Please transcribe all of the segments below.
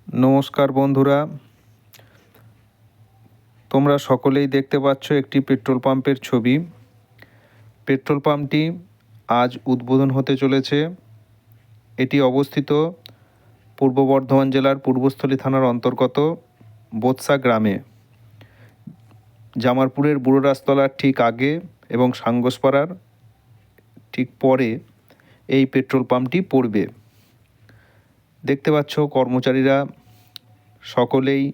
নমস্কার বন্ধুরা, তোমরা সকলেই দেখতে পাচ্ছ একটি পেট্রোল পাম্পের ছবি। পেট্রোল পাম্পটি আজ উদ্বোধন হতে চলেছে। এটি অবস্থিত পূর্ব বর্ধমান জেলার পূর্বস্থলী থানার অন্তর্গত বোৎসা গ্রামে, জামারপুরের বুড়ো রাজতলার ঠিক আগে এবং সাঙ্গসপাড়ার ঠিক পরে এই পেট্রোল পাম্পটি পড়বে। দেখতে পাচ্ছ কর্মচারীরা সকলেই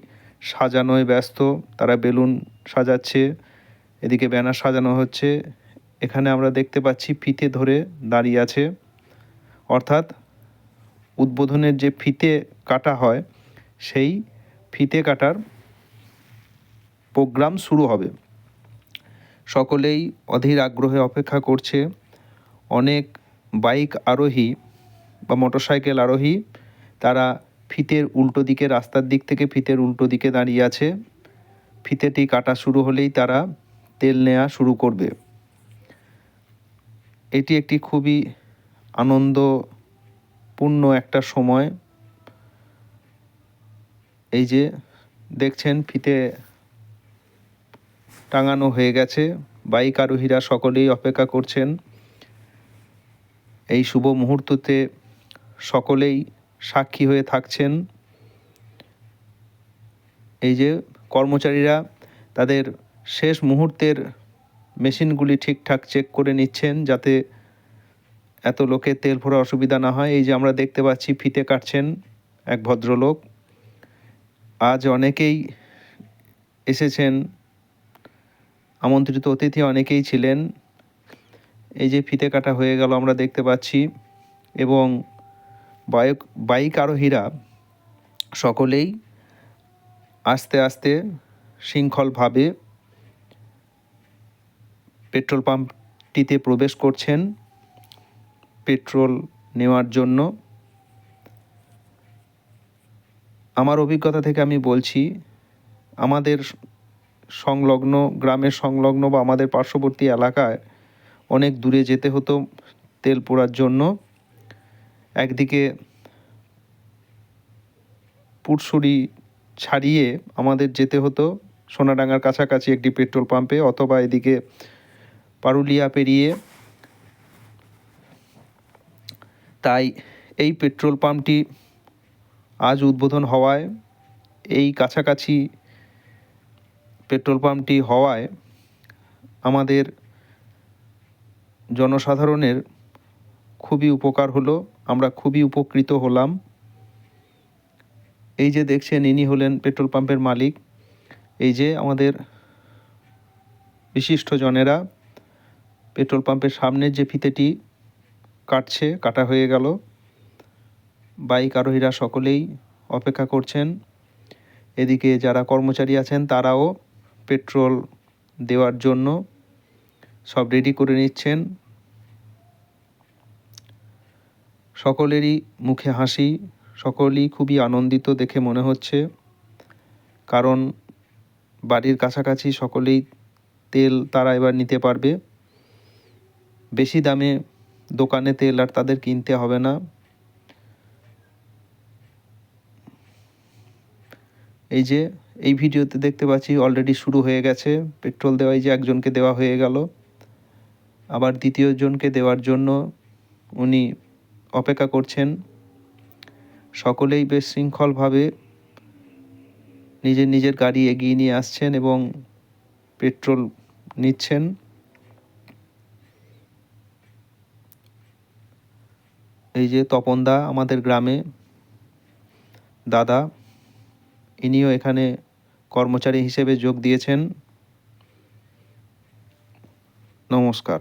সাজানোয় ব্যস্ত, তারা বেলুন সাজাচ্ছে, এদিকে ব্যানার সাজানো হচ্ছে। এখানে আমরা দেখতে পাচ্ছি ফিতে ধরে দাঁড়িয়ে আছে, অর্থাৎ উদ্বোধনের যে ফিতে কাটা হয় সেই ফিতে কাটার প্রোগ্রাম শুরু হবে। সকলেই অধীর আগ্রহে অপেক্ষা করছে। অনেক বাইক আরোহী বা মোটরসাইকেল আরোহী তারা ফিতের উল্টো দিকে, রাস্তার দিক থেকে ফিতের উল্টো দিকে দাঁড়িয়ে আছে। ফিতেটি কাটা শুরু হলেই তারা তেল নেওয়া শুরু করবে। এটি একটি খুবই আনন্দপূর্ণ একটা সময়। এই যে দেখছেন ফিতে টাঙানো হয়ে গেছে, বাইক আরোহীরা সকলেই অপেক্ষা করছেন। এই শুভ মুহূর্ততে সকলেই সাক্ষী হয়ে থাকছেন। এই যে কর্মচারীরা তাদের শেষ মুহূর্তের মেশিনগুলি ঠিকঠাক চেক করে নিচ্ছেন, যাতে এত লোকের তেল ভরা অসুবিধা না হয়। এই যে আমরা দেখতে পাচ্ছি ফিতে কাটছেন এক ভদ্রলোক। আজ অনেকেই এসেছেন, আমন্ত্রিত অতিথি অনেকেই ছিলেন। এই যে ফিতে কাটা হয়ে গেল আমরা দেখতে পাচ্ছি, এবং বাইক আরোহীরা সকলেই আস্তে আস্তে শৃঙ্খলভাবে পেট্রোল পাম্পটিতে প্রবেশ করছেন পেট্রোল নেওয়ার জন্য। আমার অভিজ্ঞতা থেকে আমি বলছি, আমাদের সংলগ্ন গ্রামের সংলগ্ন বা আমাদের পার্শ্ববর্তী এলাকায় অনেক দূরে যেতে হতো তেল পোড়ার জন্য। একদিকে পুরসুরি ছাড়িয়ে আমাদের যেতে হতো সোনাডাঙ্গার কাছাকাছি একটি পেট্রোল পাম্পে, অথবা এদিকে পারুলিয়া পেরিয়ে। তাই এই পেট্রোল পাম্পটি আজ উদ্বোধন হওয়ায়, এই কাছাকাছি পেট্রোল পাম্পটি হওয়ায় আমাদের জনসাধারণের খুবই উপকার হলো, আমরা খুবই উপকৃত হলাম। এই যে দেখছেন ইনি হলেন পেট্রোল পাম্পের মালিক। এই যে আমাদের বিশিষ্ট জনেরা পেট্রোল পাম্পের সামনের যে ফিতেটি কাটা হয়ে গেল। বাইক আরোহীরা সকলেই অপেক্ষা করছেন। এদিকে যারা কর্মচারী আছেন তারাও পেট্রোল দেওয়ার জন্য সব রেডি করে নিচ্ছেন। সকলেরই মুখে হাসি, সকলেই খুবই আনন্দিত দেখে মনে হচ্ছে, কারণ বাড়ির কাছাকাছি সকলেই তেল তারা এবার নিতে পারবে। বেশি দামে দোকানে তেল আর তাদের কিনতে হবে না। এই যে এই ভিডিওতে দেখতে পাচ্ছি অলরেডি শুরু হয়ে গেছে পেট্রোল দেওয়া। এই যে একজনকে দেওয়া হয়ে গেল, আবার দ্বিতীয় জনকে দেওয়ার জন্য উনি অপেক্ষা করছেন। সকলেই বেশ শৃঙ্খলভাবে নিজের নিজের গাড়ি এগিয়ে নিয়ে আসছেন এবং পেট্রোল নিচ্ছেন। এই যে তপনদা আমাদের গ্রামে দাদা, ইনিও এখানে কর্মচারী হিসেবে যোগ দিয়েছেন। নমস্কার।